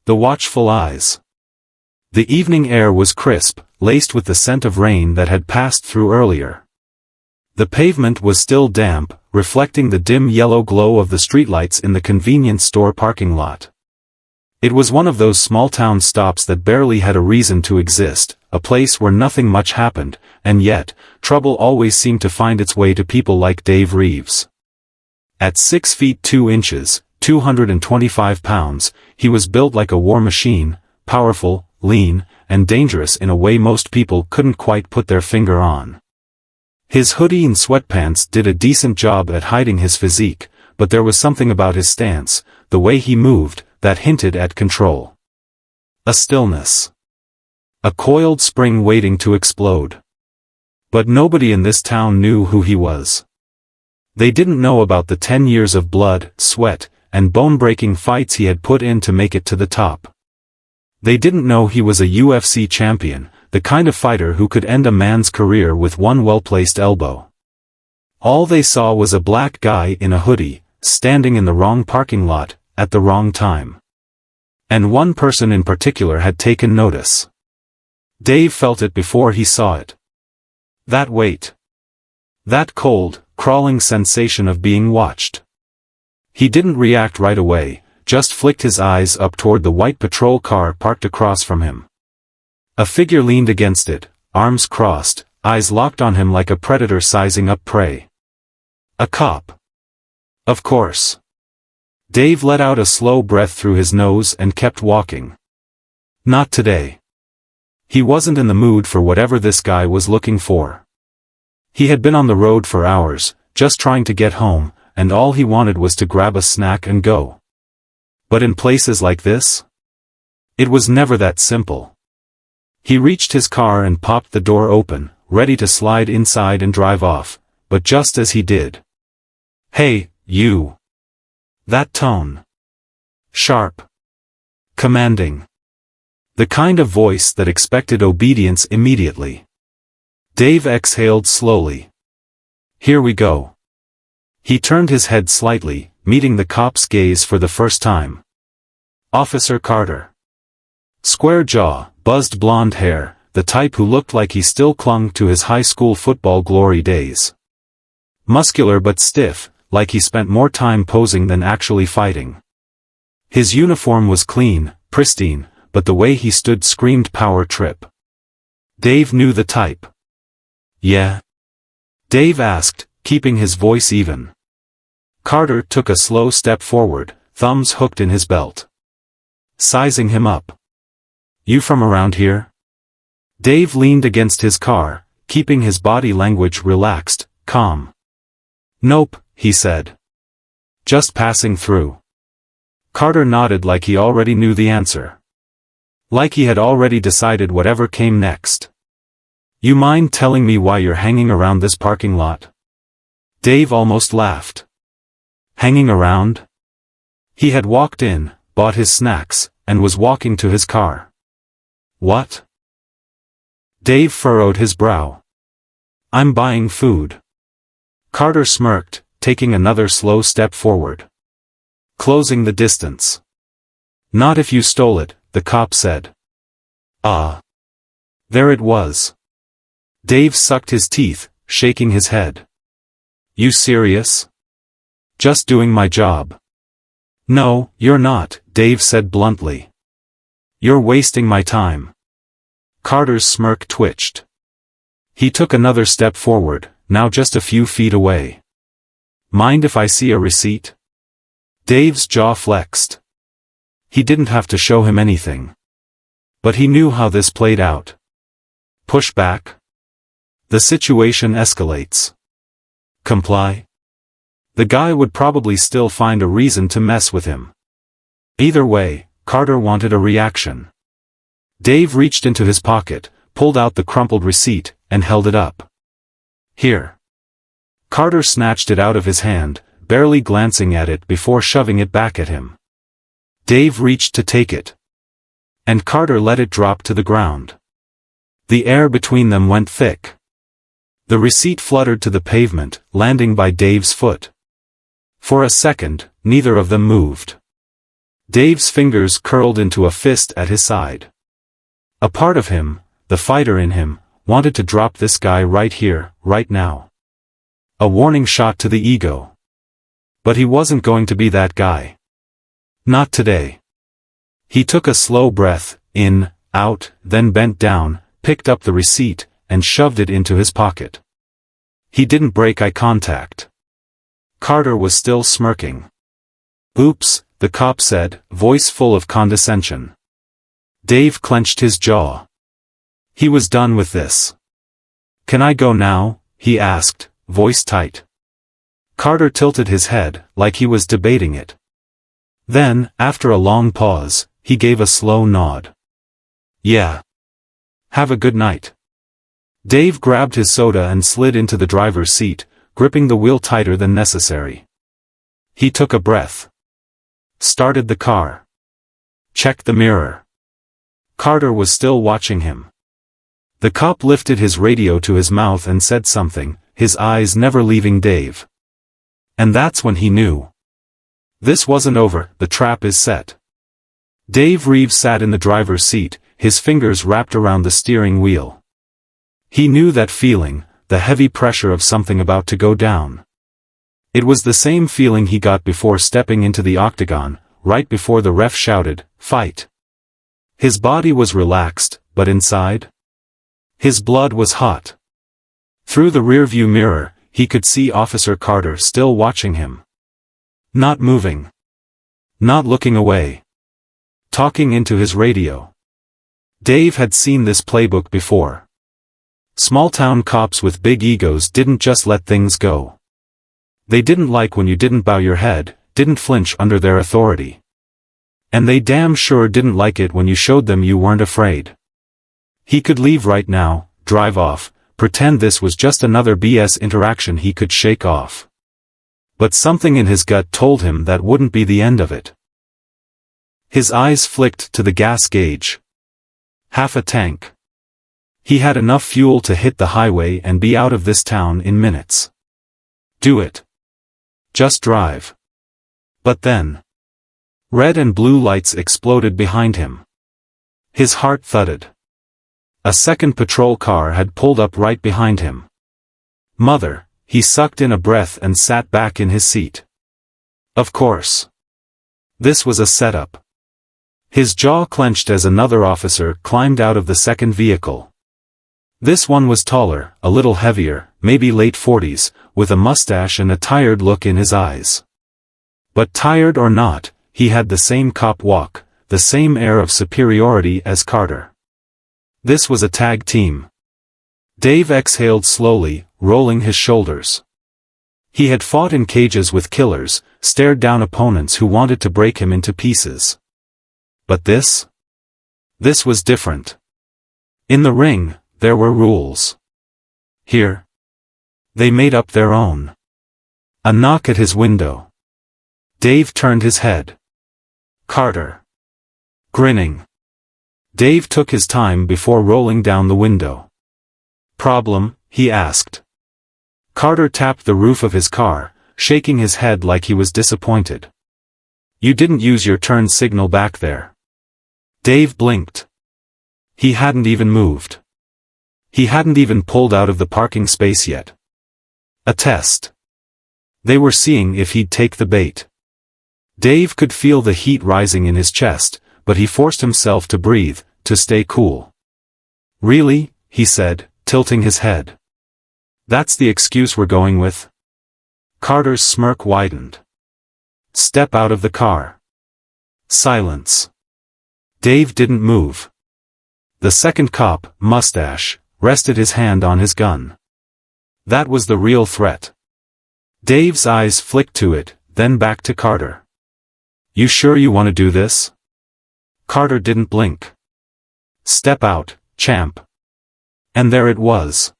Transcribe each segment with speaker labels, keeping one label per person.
Speaker 1: The watchful eyes. The evening air was crisp, laced with the scent of rain that had passed through earlier. The pavement was still damp, reflecting the dim yellow glow of the streetlights in the convenience store parking lot. It was one of those small-town stops that barely had a reason to exist, a place where nothing much happened, and yet, trouble always seemed to find its way to people like Dave Reeves. At 6 feet 2 inches, 225 pounds, he was built like a war machine, powerful, lean, and dangerous in a way most people couldn't quite put their finger on. His hoodie and sweatpants did a decent job at hiding his physique, but there was something about his stance, the way he moved, that hinted at control. A stillness. A coiled spring waiting to explode. But nobody in this town knew who he was. They didn't know about the 10 years of blood, sweat, and bone-breaking fights he had put in to make it to the top. They didn't know he was a UFC champion, the kind of fighter who could end a man's career with one well-placed elbow. All they saw was a black guy in a hoodie, standing in the wrong parking lot, at the wrong time. And one person in particular had taken notice. Dave felt it before he saw it. That weight. That cold, crawling sensation of being watched. He didn't react right away, just flicked his eyes up toward the white patrol car parked across from him. A figure leaned against it, arms crossed, eyes locked on him like a predator sizing up prey. A cop. Of course. Dave let out a slow breath through his nose and kept walking. Not today. He wasn't in the mood for whatever this guy was looking for. He had been on the road for hours, just trying to get home, and all he wanted was to grab a snack and go. But in places like this? It was never that simple. He reached his car and popped the door open, ready to slide inside and drive off, but just as he did. Hey, you. That tone. Sharp. Commanding. The kind of voice that expected obedience immediately. Dave exhaled slowly. Here we go. He turned his head slightly, meeting the cop's gaze for the first time. Officer Carter. Square jaw, buzzed blonde hair, the type who looked like he still clung to his high school football glory days. Muscular but stiff, like he spent more time posing than actually fighting. His uniform was clean, pristine, but the way he stood screamed power trip. Dave knew the type. Yeah? Dave asked, keeping his voice even. Carter took a slow step forward, thumbs hooked in his belt. Sizing him up. You from around here? Dave leaned against his car, keeping his body language relaxed, calm. Nope, he said. Just passing through. Carter nodded like he already knew the answer. Like he had already decided whatever came next. You mind telling me why you're hanging around this parking lot? Dave almost laughed. Hanging around? He had walked in, bought his snacks, and was walking to his car. What? Dave furrowed his brow. I'm buying food. Carter smirked, taking another slow step forward. Closing the distance. Not if you stole it, the cop said. Ah. There it was. Dave sucked his teeth, shaking his head. You serious? Just doing my job. No, you're not, Dave said bluntly. You're wasting my time. Carter's smirk twitched. He took another step forward, now just a few feet away. Mind if I see a receipt? Dave's jaw flexed. He didn't have to show him anything. But he knew how this played out. Push back? The situation escalates. Comply? The guy would probably still find a reason to mess with him. Either way, Carter wanted a reaction. Dave reached into his pocket, pulled out the crumpled receipt, and held it up. Here. Carter snatched it out of his hand, barely glancing at it before shoving it back at him. Dave reached to take it. And Carter let it drop to the ground. The air between them went thick. The receipt fluttered to the pavement, landing by Dave's foot. For a second, neither of them moved. Dave's fingers curled into a fist at his side. A part of him, the fighter in him, wanted to drop this guy right here, right now. A warning shot to the ego. But he wasn't going to be that guy. Not today. He took a slow breath, in, out, then bent down, picked up the receipt, and shoved it into his pocket. He didn't break eye contact. Carter was still smirking. "Oops," the cop said, voice full of condescension. Dave clenched his jaw. He was done with this. "Can I go now?" he asked, voice tight. Carter tilted his head, like he was debating it. Then, after a long pause, he gave a slow nod. "Yeah. Have a good night." Dave grabbed his soda and slid into the driver's seat, gripping the wheel tighter than necessary. He took a breath. Started the car. Checked the mirror. Carter was still watching him. The cop lifted his radio to his mouth and said something, his eyes never leaving Dave. And that's when he knew. This wasn't over, the trap is set. Dave Reeves sat in the driver's seat, his fingers wrapped around the steering wheel. He knew that feeling, the heavy pressure of something about to go down. It was the same feeling he got before stepping into the octagon, right before the ref shouted, "Fight." His body was relaxed, but inside? His blood was hot. Through the rearview mirror, he could see Officer Carter still watching him. Not moving. Not looking away. Talking into his radio. Dave had seen this playbook before. Small-town cops with big egos didn't just let things go. They didn't like when you didn't bow your head, didn't flinch under their authority. And they damn sure didn't like it when you showed them you weren't afraid. He could leave right now, drive off, pretend this was just another BS interaction he could shake off. But something in his gut told him that wouldn't be the end of it. His eyes flicked to the gas gauge. Half a tank. He had enough fuel to hit the highway and be out of this town in minutes. Do it. Just drive. But then. Red and blue lights exploded behind him. His heart thudded. A second patrol car had pulled up right behind him. Mother, he sucked in a breath and sat back in his seat. Of course. This was a setup. His jaw clenched as another officer climbed out of the second vehicle. This one was taller, a little heavier, maybe late 40s, with a mustache and a tired look in his eyes. But tired or not, he had the same cop walk, the same air of superiority as Carter. This was a tag team. Dave exhaled slowly, rolling his shoulders. He had fought in cages with killers, stared down opponents who wanted to break him into pieces. But this? This was different. In the ring, there were rules. Here. They made up their own. A knock at his window. Dave turned his head. Carter. Grinning. Dave took his time before rolling down the window. Problem? He asked. Carter tapped the roof of his car, shaking his head like he was disappointed. You didn't use your turn signal back there. Dave blinked. He hadn't even moved. He hadn't even pulled out of the parking space yet. A test. They were seeing if he'd take the bait. Dave could feel the heat rising in his chest, but he forced himself to breathe, to stay cool. Really? He said, tilting his head. That's the excuse we're going with? Carter's smirk widened. Step out of the car. Silence. Dave didn't move. The second cop, mustache, rested his hand on his gun. That was the real threat. Dave's eyes flicked to it, then back to Carter. You sure you want to do this? Carter didn't blink. Step out, champ. And there it was.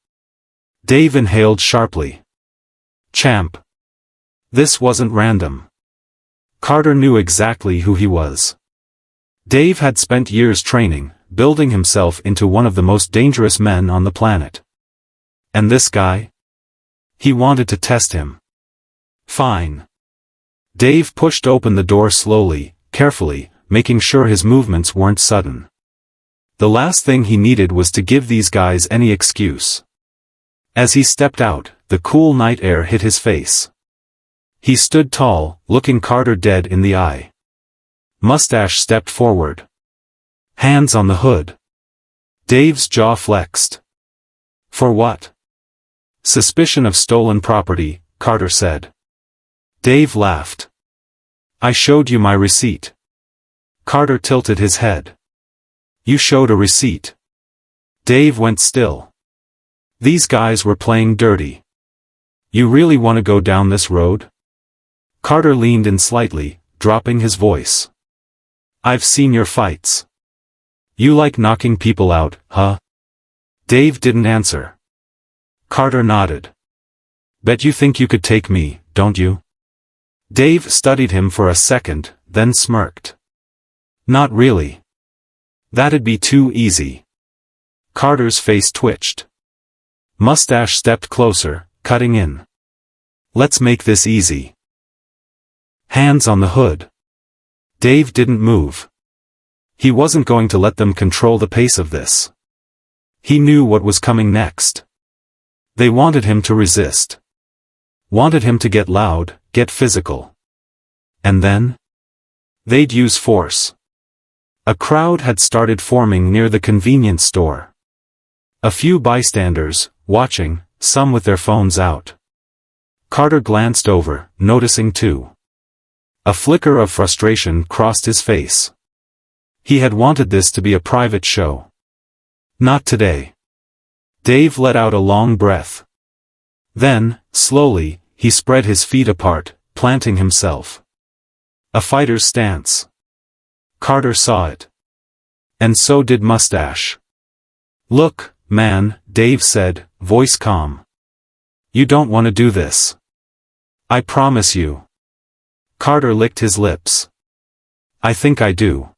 Speaker 1: Dave inhaled sharply. Champ. This wasn't random. Carter knew exactly who he was. Dave had spent years training, building himself into one of the most dangerous men on the planet. And this guy? He wanted to test him. Fine. Dave pushed open the door slowly, carefully, making sure his movements weren't sudden. The last thing he needed was to give these guys any excuse. As he stepped out, the cool night air hit his face. He stood tall, looking Carter dead in the eye. Mustache stepped forward. Hands on the hood. Dave's jaw flexed. For what? Suspicion of stolen property, Carter said. Dave laughed. I showed you my receipt. Carter tilted his head. You showed a receipt. Dave went still. These guys were playing dirty. You really want to go down this road? Carter leaned in slightly, dropping his voice. I've seen your fights. You like knocking people out, huh? Dave didn't answer. Carter nodded. Bet you think you could take me, don't you? Dave studied him for a second, then smirked. Not really. That'd be too easy. Carter's face twitched. Mustache stepped closer, cutting in. Let's make this easy. Hands on the hood. Dave didn't move. He wasn't going to let them control the pace of this. He knew what was coming next. They wanted him to resist. Wanted him to get loud, get physical. And then? They'd use force. A crowd had started forming near the convenience store. A few bystanders, watching, some with their phones out. Carter glanced over, noticing too. A flicker of frustration crossed his face. He had wanted this to be a private show. Not today. Dave let out a long breath. Then, slowly, he spread his feet apart, planting himself. A fighter's stance. Carter saw it. And so did Mustache. Look, man, Dave said, voice calm. You don't want to do this. I promise you. Carter licked his lips. I think I do.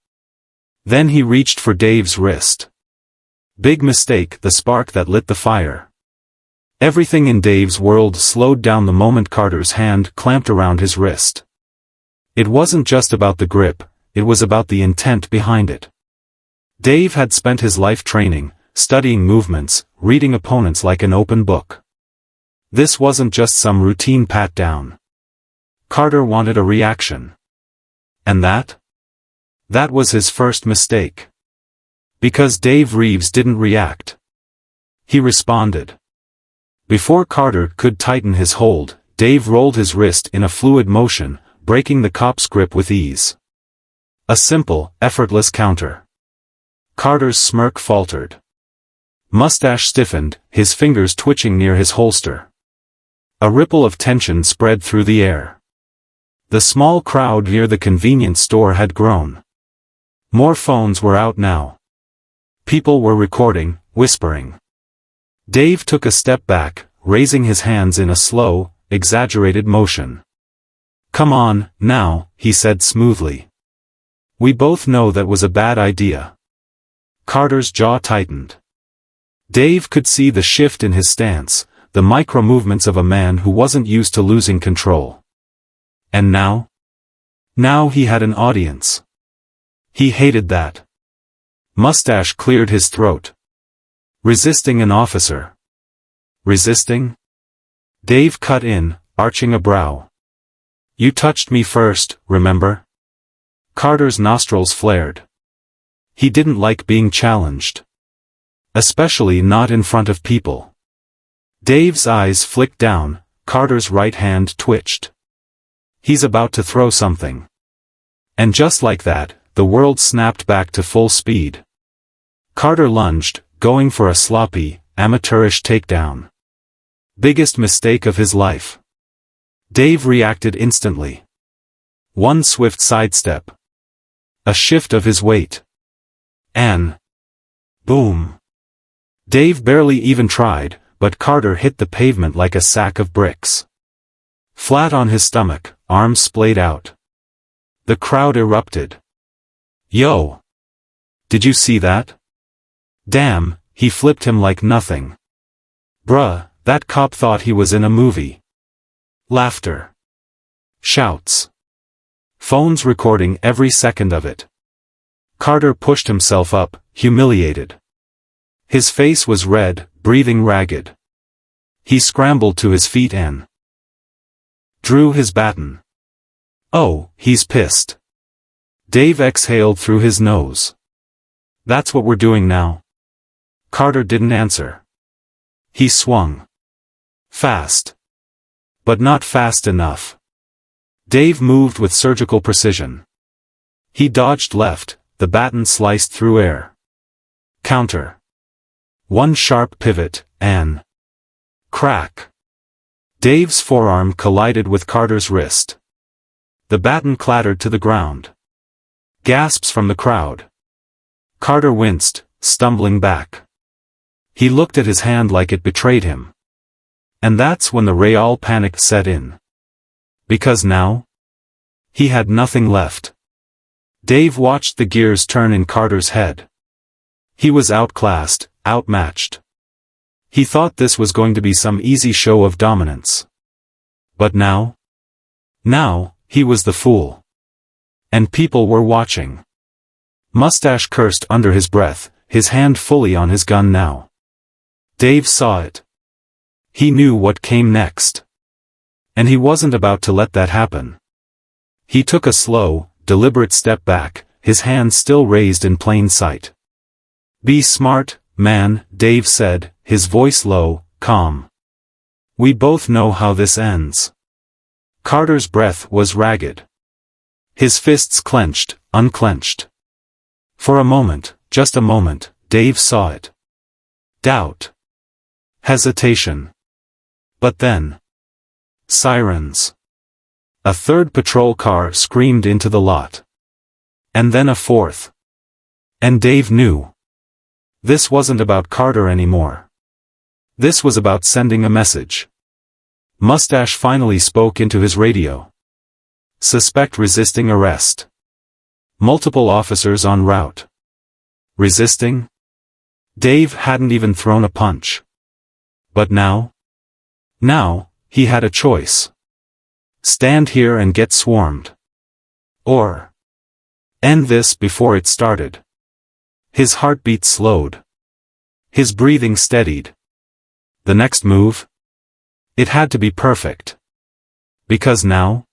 Speaker 1: Then he reached for Dave's wrist. Big mistake, the spark that lit the fire. Everything in Dave's world slowed down the moment Carter's hand clamped around his wrist. It wasn't just about the grip, it was about the intent behind it. Dave had spent his life training, studying movements, reading opponents like an open book. This wasn't just some routine pat-down. Carter wanted a reaction. And that? That was his first mistake. Because Dave Reeves didn't react. He responded. Before Carter could tighten his hold, Dave rolled his wrist in a fluid motion, breaking the cop's grip with ease. A simple, effortless counter. Carter's smirk faltered. Mustache stiffened, his fingers twitching near his holster. A ripple of tension spread through the air. The small crowd near the convenience store had grown. More phones were out now. People were recording, whispering. Dave took a step back, raising his hands in a slow, exaggerated motion. Come on, now, he said smoothly. We both know that was a bad idea. Carter's jaw tightened. Dave could see the shift in his stance, the micro-movements of a man who wasn't used to losing control. And now? Now he had an audience. He hated that. Mustache cleared his throat. Resisting an officer. Resisting? Dave cut in, arching a brow. You touched me first, remember? Carter's nostrils flared. He didn't like being challenged. Especially not in front of people. Dave's eyes flicked down, Carter's right hand twitched. He's about to throw something. And just like that, the world snapped back to full speed. Carter lunged, going for a sloppy, amateurish takedown. Biggest mistake of his life. Dave reacted instantly. One swift sidestep. A shift of his weight. And boom. Dave barely even tried, but Carter hit the pavement like a sack of bricks. Flat on his stomach, arms splayed out. The crowd erupted. Yo! Did you see that? Damn, he flipped him like nothing. Bruh, that cop thought he was in a movie. Laughter. Shouts. Phones recording every second of it. Carter pushed himself up, humiliated. His face was red, breathing ragged. He scrambled to his feet and drew his baton. Oh, he's pissed. Dave exhaled through his nose. That's what we're doing now. Carter didn't answer. He swung. Fast. But not fast enough. Dave moved with surgical precision. He dodged left, the baton sliced through air. Counter. One sharp pivot, and crack. Dave's forearm collided with Carter's wrist. The baton clattered to the ground. Gasps from the crowd. Carter winced, stumbling back. He looked at his hand like it betrayed him. And that's when the real panic set in. Because now? He had nothing left. Dave watched the gears turn in Carter's head. He was outclassed, outmatched. He thought this was going to be some easy show of dominance. But now? Now, he was the fool. And people were watching. Mustache cursed under his breath, his hand fully on his gun now. Dave saw it. He knew what came next. And he wasn't about to let that happen. He took a slow, deliberate step back, his hand still raised in plain sight. Be smart, man, Dave said, his voice low, calm. We both know how this ends. Carter's breath was ragged. His fists clenched, unclenched. For a moment, just a moment, Dave saw it. Doubt. Hesitation. But then. Sirens. A third patrol car screamed into the lot. And then a fourth. And Dave knew. This wasn't about Carter anymore. This was about sending a message. Mustache finally spoke into his radio. Suspect resisting arrest. Multiple officers en route. Resisting? Dave hadn't even thrown a punch. But now? Now, he had a choice. Stand here and get swarmed. Or end this before it started. His heartbeat slowed. His breathing steadied. The next move? It had to be perfect. Because now?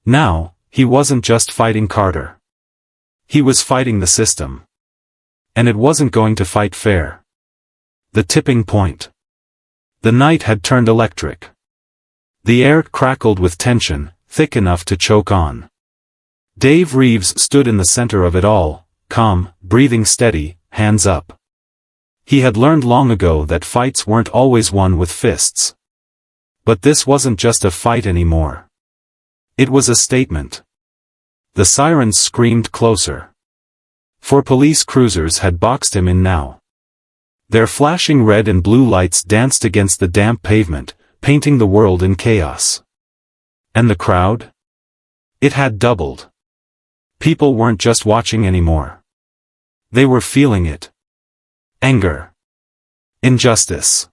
Speaker 1: Now, he wasn't just fighting Carter. He was fighting the system. And it wasn't going to fight fair. The tipping point. The night had turned electric. The air crackled with tension, thick enough to choke on. Dave Reeves stood in the center of it all, calm, breathing steady, hands up. He had learned long ago that fights weren't always won with fists. But this wasn't just a fight anymore. It was a statement. The sirens screamed closer. 4 police cruisers had boxed him in now. Their flashing red and blue lights danced against the damp pavement, painting the world in chaos. And the crowd? It had doubled. People weren't just watching anymore. They were feeling it. Anger. Injustice.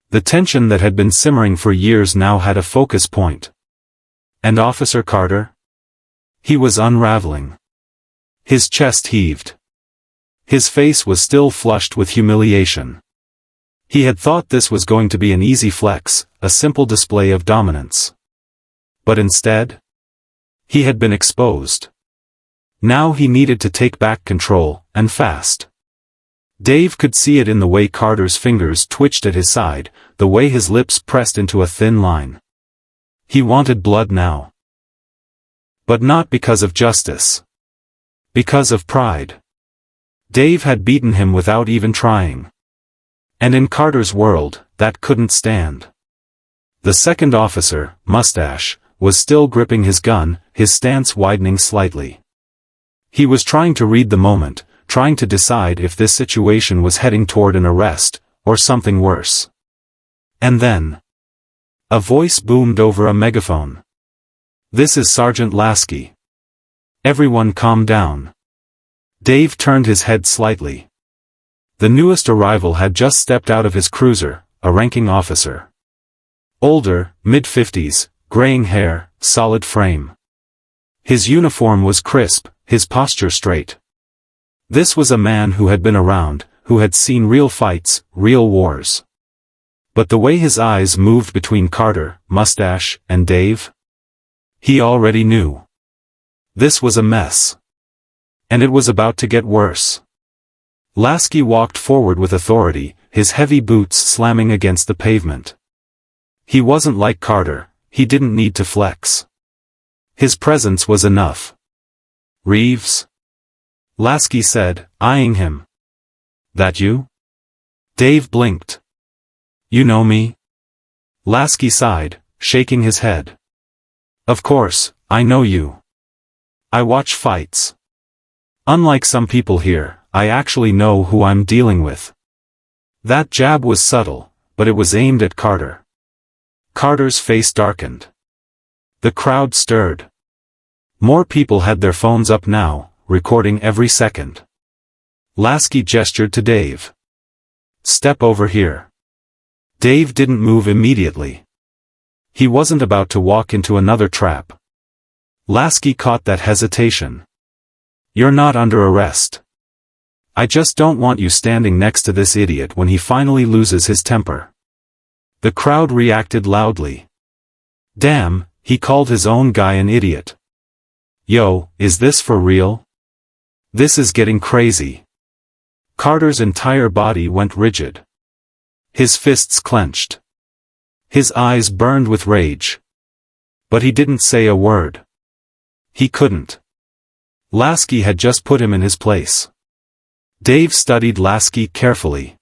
Speaker 1: The tension that had been simmering for years now had a focus point. And Officer Carter? He was unraveling. His chest heaved. His face was still flushed with humiliation. He had thought this was going to be an easy flex, a simple display of dominance. But instead, he had been exposed. Now he needed to take back control, and fast. Dave could see it in the way Carter's fingers twitched at his side, the way his lips pressed into a thin line. He wanted blood now. But not because of justice. Because of pride. Dave had beaten him without even trying. And in Carter's world, that couldn't stand. The second officer, Mustache, was still gripping his gun, his stance widening slightly. He was trying to read the moment, trying to decide if this situation was heading toward an arrest, or something worse. And then, a voice boomed over a megaphone. This is Sergeant Lasky. Everyone calm down. Dave turned his head slightly. The newest arrival had just stepped out of his cruiser, a ranking officer. Older, mid-50s, graying hair, solid frame. His uniform was crisp, his posture straight. This was a man who had been around, who had seen real fights, real wars. But the way his eyes moved between Carter, Mustache, and Dave? He already knew. This was a mess. And it was about to get worse. Lasky walked forward with authority, his heavy boots slamming against the pavement. He wasn't like Carter, he didn't need to flex. His presence was enough. "Reeves?" Lasky said, eyeing him. "That you?" Dave blinked. "You know me?" Lasky sighed, shaking his head. "Of course, I know you. I watch fights. Unlike some people here, I actually know who I'm dealing with." That jab was subtle, but it was aimed at Carter. Carter's face darkened. The crowd stirred. More people had their phones up now, recording every second. Lasky gestured to Dave. "Step over here." Dave didn't move immediately. He wasn't about to walk into another trap. Lasky caught that hesitation. "You're not under arrest. I just don't want you standing next to this idiot when he finally loses his temper." The crowd reacted loudly. Damn, he called his own guy an idiot. Yo, is this for real? This is getting crazy. Carter's entire body went rigid. His fists clenched. His eyes burned with rage. But he didn't say a word. He couldn't. Lasky had just put him in his place. Dave studied Lasky carefully.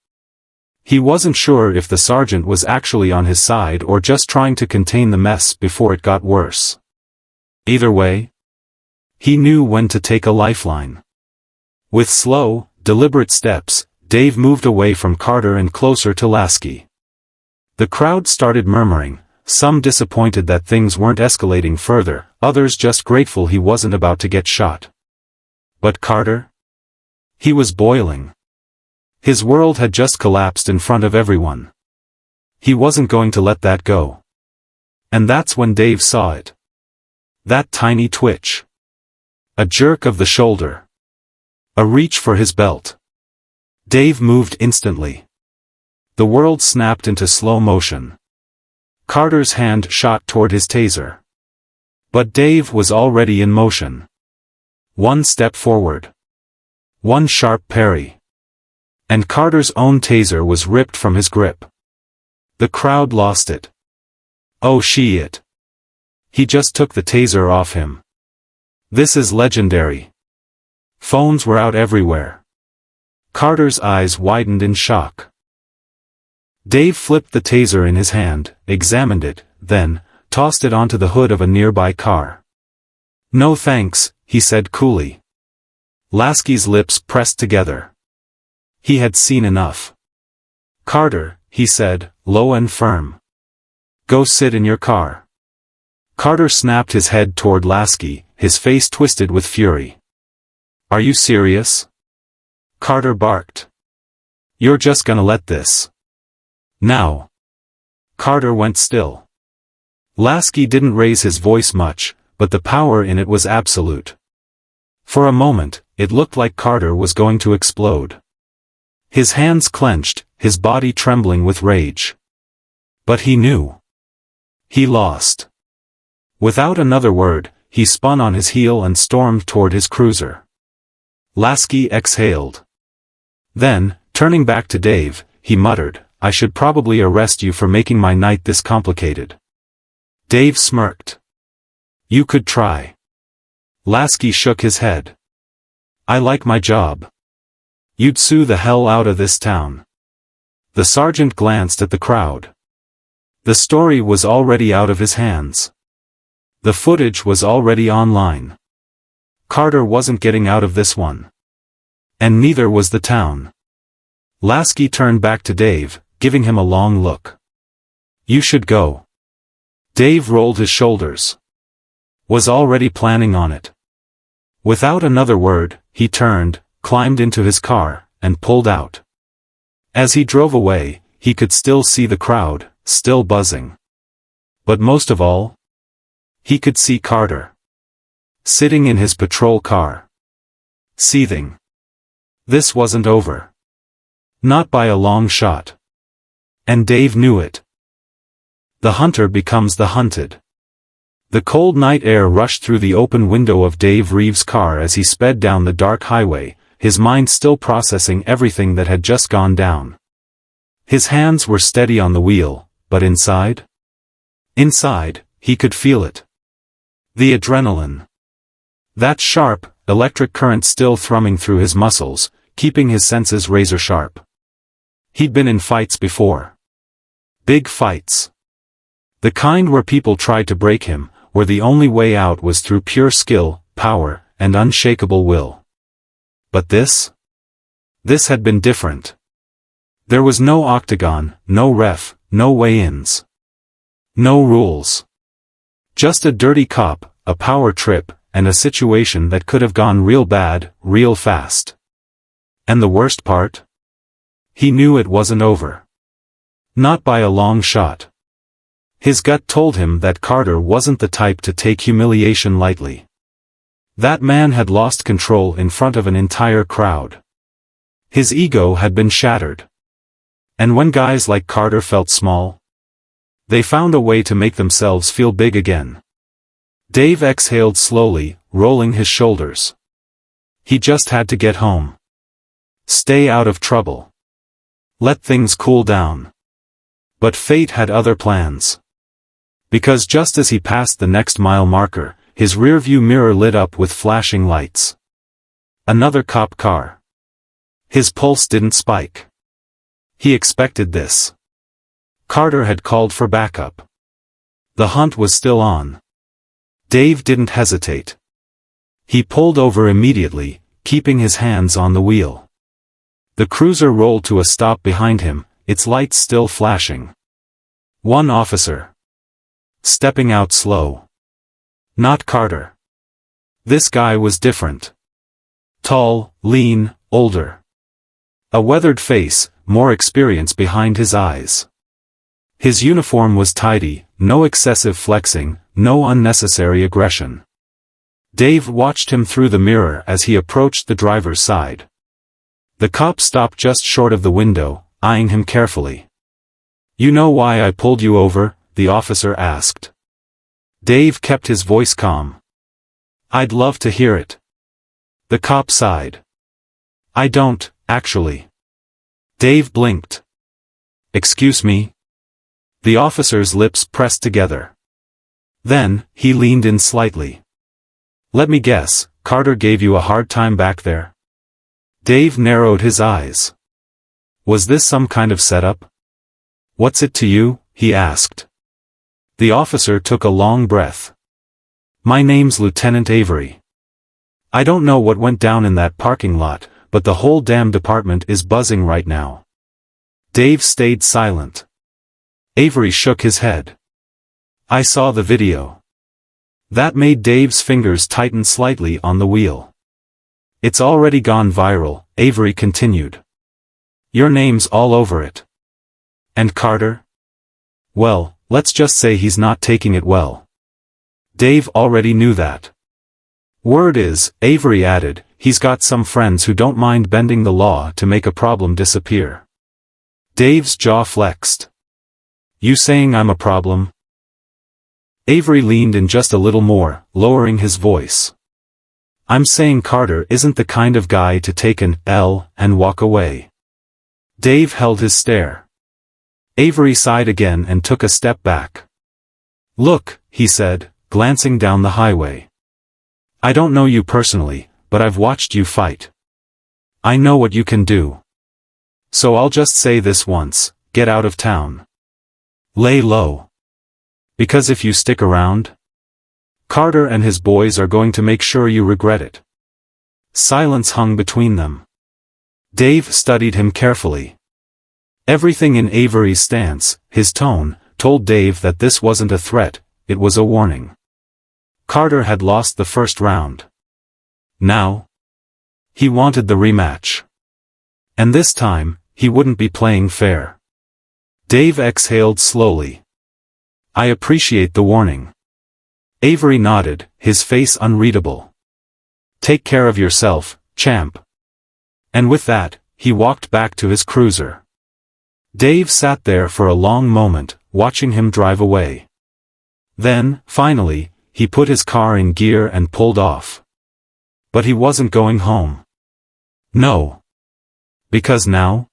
Speaker 1: He wasn't sure if the sergeant was actually on his side or just trying to contain the mess before it got worse. Either way, he knew when to take a lifeline. With slow, deliberate steps, Dave moved away from Carter and closer to Lasky. The crowd started murmuring, some disappointed that things weren't escalating further, others just grateful he wasn't about to get shot. But Carter? He was boiling. His world had just collapsed in front of everyone. He wasn't going to let that go. And that's when Dave saw it. That tiny twitch. A jerk of the shoulder. A reach for his belt. Dave moved instantly. The world snapped into slow motion. Carter's hand shot toward his taser. But Dave was already in motion. One step forward. One sharp parry. And Carter's own taser was ripped from his grip. The crowd lost it. Oh shit. He just took the taser off him. This is legendary. Phones were out everywhere. Carter's eyes widened in shock. Dave flipped the taser in his hand, examined it, then tossed it onto the hood of a nearby car. "No thanks," he said coolly. Lasky's lips pressed together. He had seen enough. "Carter," he said, low and firm. "Go sit in your car." Carter snapped his head toward Lasky, his face twisted with fury. "Are you serious?" Carter barked. "You're just gonna let this. Now." Carter went still. Lasky didn't raise his voice much, but the power in it was absolute. For a moment, it looked like Carter was going to explode. His hands clenched, his body trembling with rage. But he knew. He lost. Without another word, he spun on his heel and stormed toward his cruiser. Lasky exhaled. Then, turning back to Dave, he muttered, "I should probably arrest you for making my night this complicated." Dave smirked. "You could try." Lasky shook his head. "I like my job. You'd sue the hell out of this town." The sergeant glanced at the crowd. The story was already out of his hands. The footage was already online. Carter wasn't getting out of this one. And neither was the town. Lasky turned back to Dave, giving him a long look. "You should go." Dave rolled his shoulders. Was already planning on it. Without another word, he turned, climbed into his car, and pulled out. As he drove away, he could still see the crowd, still buzzing. But most of all, he could see Carter. sitting in his patrol car. Seething. This wasn't over. Not by a long shot. And Dave knew it. The hunter becomes the hunted. The cold night air rushed through the open window of Dave Reeves' car as he sped down the dark highway, his mind still processing everything that had just gone down. His hands were steady on the wheel, but inside? Inside, he could feel it. The adrenaline. That sharp, electric current still thrumming through his muscles, keeping his senses razor-sharp. He'd been in fights before. Big fights. The kind where people tried to break him, where the only way out was through pure skill, power, and unshakable will. But this? This had been different. There was no octagon, no ref, no weigh-ins. No rules. Just a dirty cop, a power trip, and a situation that could have gone real bad, real fast. And the worst part? He knew it wasn't over. Not by a long shot. His gut told him that Carter wasn't the type to take humiliation lightly. That man had lost control in front of an entire crowd. His ego had been shattered. And when guys like Carter felt small, they found a way to make themselves feel big again. Dave exhaled slowly, rolling his shoulders. He just had to get home. Stay out of trouble. Let things cool down. But fate had other plans. Because just as he passed the next mile marker, his rearview mirror lit up with flashing lights. Another cop car. His pulse didn't spike. He expected this. Carter had called for backup. The hunt was still on. Dave didn't hesitate. He pulled over immediately, keeping his hands on the wheel. The cruiser rolled to a stop behind him, its lights still flashing. One officer. Stepping out slow. Not Carter. This guy was different. Tall, lean, older. A weathered face, more experience behind his eyes. His uniform was tidy, no excessive flexing, no unnecessary aggression. Dave watched him through the mirror as he approached the driver's side. The cop stopped just short of the window, eyeing him carefully. "You know why I pulled you over?" the officer asked. Dave kept his voice calm. "I'd love to hear it." The cop sighed. "I don't, actually." Dave blinked. "Excuse me?" The officer's lips pressed together. Then, he leaned in slightly. "Let me guess, Carter gave you a hard time back there?" Dave narrowed his eyes. "Was this some kind of setup?" "What's it to you?" he asked. The officer took a long breath. "My name's Lieutenant Avery. I don't know what went down in that parking lot, but the whole damn department is buzzing right now." Dave stayed silent. Avery shook his head. "I saw the video." That made Dave's fingers tighten slightly on the wheel. "It's already gone viral," Avery continued. "Your name's all over it." "And Carter?" "Well, let's just say he's not taking it well." Dave already knew that. "Word is," Avery added, "he's got some friends who don't mind bending the law to make a problem disappear." Dave's jaw flexed. "You saying I'm a problem?" Avery leaned in just a little more, lowering his voice. "I'm saying Carter isn't the kind of guy to take an L and walk away." Dave held his stare. Avery sighed again and took a step back. "Look," he said, glancing down the highway. "I don't know you personally, but I've watched you fight. I know what you can do. So I'll just say this once, get out of town. Lay low. Because if you stick around, Carter and his boys are going to make sure you regret it." Silence hung between them. Dave studied him carefully. Everything in Avery's stance, his tone, told Dave that this wasn't a threat, it was a warning. Carter had lost the first round. Now, he wanted the rematch. And this time, he wouldn't be playing fair. Dave exhaled slowly. "I appreciate the warning. Avery nodded, his face unreadable. "Take care of yourself, champ." And with that, he walked back to his cruiser. Dave sat there for a long moment, watching him drive away. Then, finally, he put his car in gear and pulled off. But he wasn't going home. No. Because now,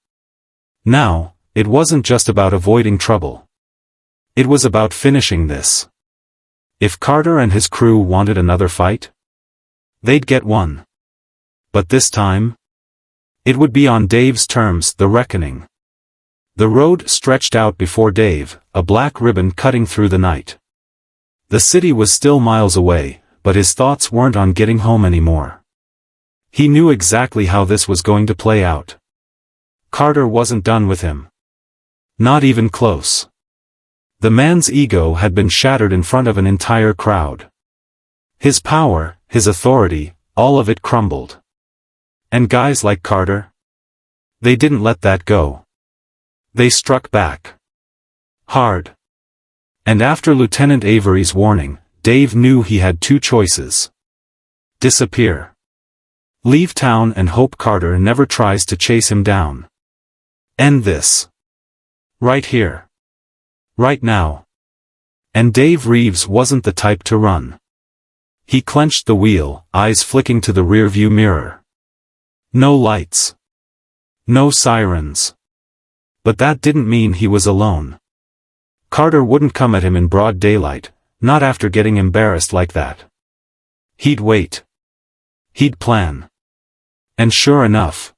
Speaker 1: it wasn't just about avoiding trouble. It was about finishing this. If Carter and his crew wanted another fight, they'd get one. But this time, it would be on Dave's terms, the reckoning. The road stretched out before Dave, a black ribbon cutting through the night. The city was still miles away, but his thoughts weren't on getting home anymore. He knew exactly how this was going to play out. Carter wasn't done with him. Not even close. The man's ego had been shattered in front of an entire crowd. His power, his authority, all of it crumbled. And guys like Carter? They didn't let that go. They struck back. Hard. And after Lieutenant Avery's warning, Dave knew he had two choices. Disappear. Leave town and hope Carter never tries to chase him down. End this. Right here. Right now. And Dave Reeves wasn't the type to run. He clenched the wheel, eyes flicking to the rearview mirror. No lights. No sirens. But that didn't mean he was alone. Carter wouldn't come at him in broad daylight, not after getting embarrassed like that. He'd wait. He'd plan. And sure enough,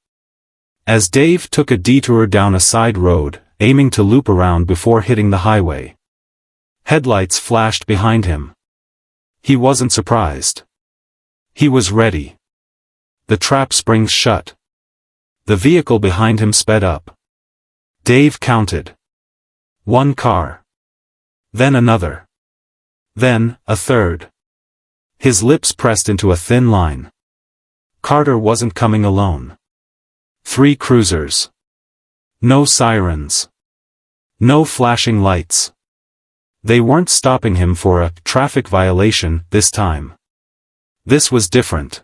Speaker 1: as Dave took a detour down a side road, aiming to loop around before hitting the highway, headlights flashed behind him. He wasn't surprised. He was ready. The trap springs shut. The vehicle behind him sped up. Dave counted. One car. Then another. Then, a third. His lips pressed into a thin line. Carter wasn't coming alone. 3 cruisers. No sirens. No flashing lights. They weren't stopping him for a traffic violation this time. This was different.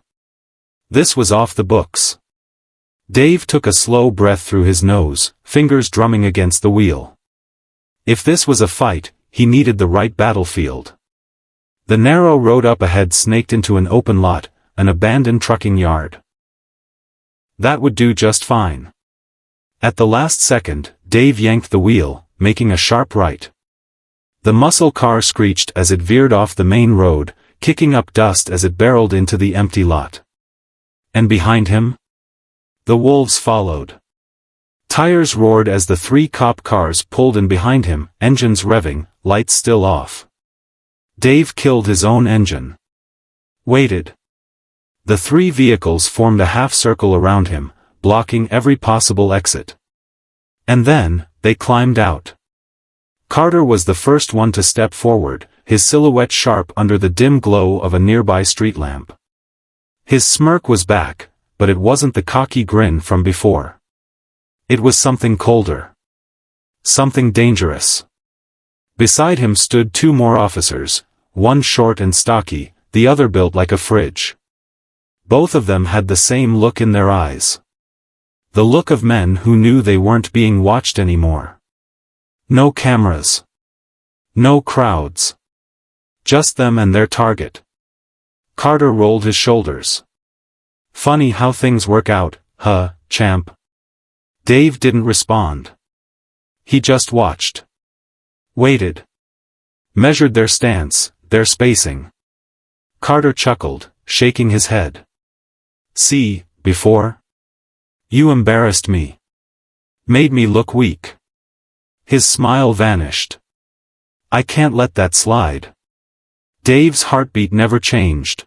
Speaker 1: This was off the books. Dave took a slow breath through his nose, fingers drumming against the wheel. If this was a fight, he needed the right battlefield. The narrow road up ahead snaked into an open lot, an abandoned trucking yard. That would do just fine. At the last second, Dave yanked the wheel, making a sharp right. The muscle car screeched as it veered off the main road, kicking up dust as it barreled into the empty lot. And behind him? The wolves followed. Tires roared as the 3 cop cars pulled in behind him, engines revving, lights still off. Dave killed his own engine. Waited. The 3 vehicles formed a half-circle around him, blocking every possible exit. And then, they climbed out. Carter was the first one to step forward, his silhouette sharp under the dim glow of a nearby street lamp. His smirk was back, but it wasn't the cocky grin from before. It was something colder. Something dangerous. Beside him stood 2 more officers, one short and stocky, the other built like a fridge. Both of them had the same look in their eyes. The look of men who knew they weren't being watched anymore. No cameras. No crowds. Just them and their target. Carter rolled his shoulders. Funny how things work out, huh, champ? Dave didn't respond. He just watched. Waited. Measured their stance, their spacing. Carter chuckled, shaking his head. See, before? You embarrassed me. Made me look weak. His smile vanished. I can't let that slide. Dave's heartbeat never changed.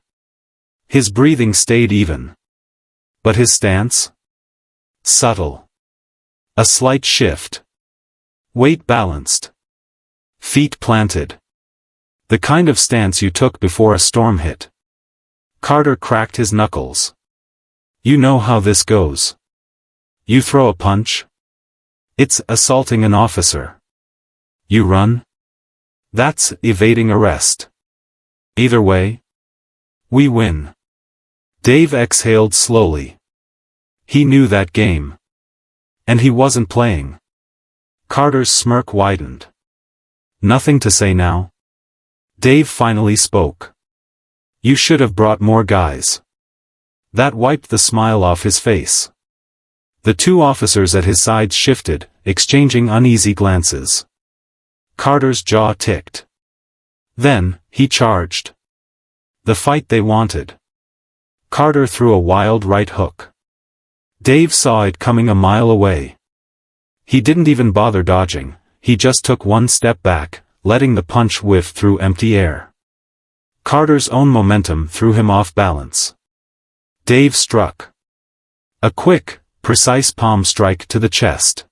Speaker 1: His breathing stayed even. But his stance? Subtle. A slight shift. Weight balanced. Feet planted. The kind of stance you took before a storm hit. Carter cracked his knuckles. You know how this goes. You throw a punch? It's assaulting an officer. You run? That's evading arrest. Either way, we win. Dave exhaled slowly. He knew that game. And he wasn't playing. Carter's smirk widened. Nothing to say now? Dave finally spoke. You should have brought more guys. That wiped the smile off his face. The two officers at his sides shifted, exchanging uneasy glances. Carter's jaw ticked. Then, he charged. The fight they wanted. Carter threw a wild right hook. Dave saw it coming a mile away. He didn't even bother dodging, he just took one step back, letting the punch whiff through empty air. Carter's own momentum threw him off balance. Dave struck. A quick, precise palm strike to the chest.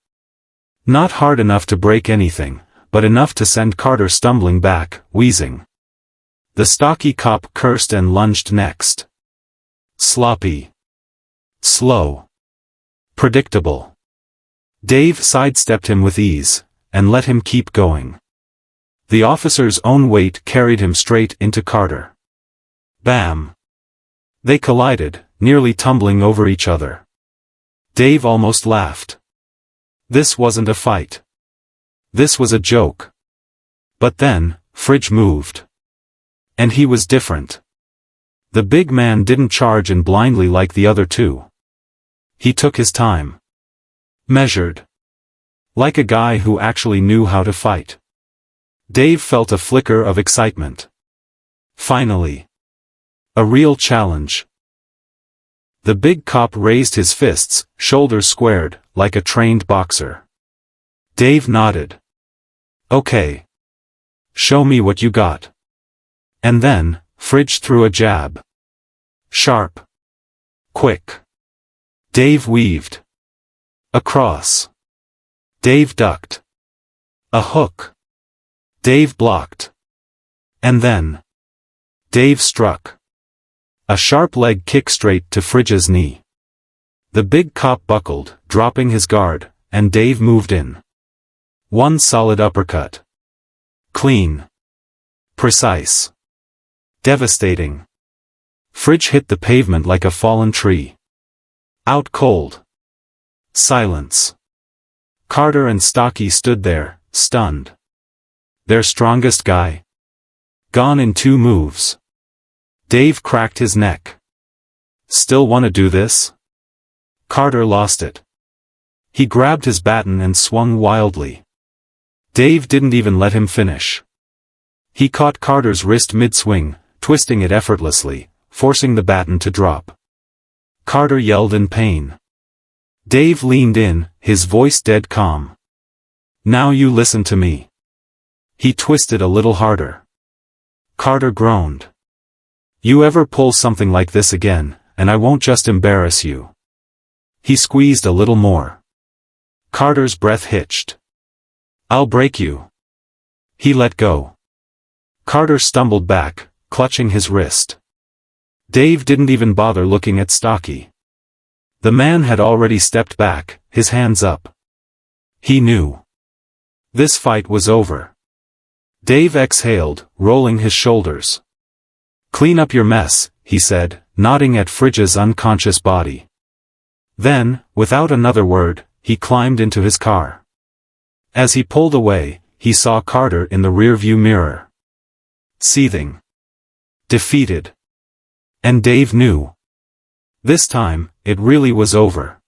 Speaker 1: Not hard enough to break anything, but enough to send Carter stumbling back, wheezing. The stocky cop cursed and lunged next. Sloppy. Slow. Predictable. Dave sidestepped him with ease, and let him keep going. The officer's own weight carried him straight into Carter. Bam! They collided, nearly tumbling over each other. Dave almost laughed. This wasn't a fight. This was a joke. But then, Fridge moved. And he was different. The big man didn't charge in blindly like the other two. He took his time. Measured. Like a guy who actually knew how to fight. Dave felt a flicker of excitement. Finally. A real challenge. The big cop raised his fists, shoulders squared, like a trained boxer. Dave nodded. Okay. Show me what you got. And then, Fridge threw a jab. Sharp. Quick. Dave weaved. Across. Dave ducked. A hook. Dave blocked. And then. Dave struck. A sharp leg kick straight to Fridge's knee. The big cop buckled, dropping his guard, and Dave moved in. One solid uppercut. Clean. Precise. Devastating. Fridge hit the pavement like a fallen tree. Out cold. Silence. Carter and Stocky stood there, stunned. Their strongest guy. Gone in 2 moves. Dave cracked his neck. Still wanna do this? Carter lost it. He grabbed his baton and swung wildly. Dave didn't even let him finish. He caught Carter's wrist mid-swing, twisting it effortlessly, forcing the baton to drop. Carter yelled in pain. Dave leaned in, his voice dead calm. Now you listen to me. He twisted a little harder. Carter groaned. You ever pull something like this again, and I won't just embarrass you. He squeezed a little more. Carter's breath hitched. I'll break you. He let go. Carter stumbled back, clutching his wrist. Dave didn't even bother looking at Stocky. The man had already stepped back, his hands up. He knew. This fight was over. Dave exhaled, rolling his shoulders. Clean up your mess, he said, nodding at Fridge's unconscious body. Then, without another word, he climbed into his car. As he pulled away, he saw Carter in the rearview mirror. Seething. Defeated. And Dave knew. This time, it really was over.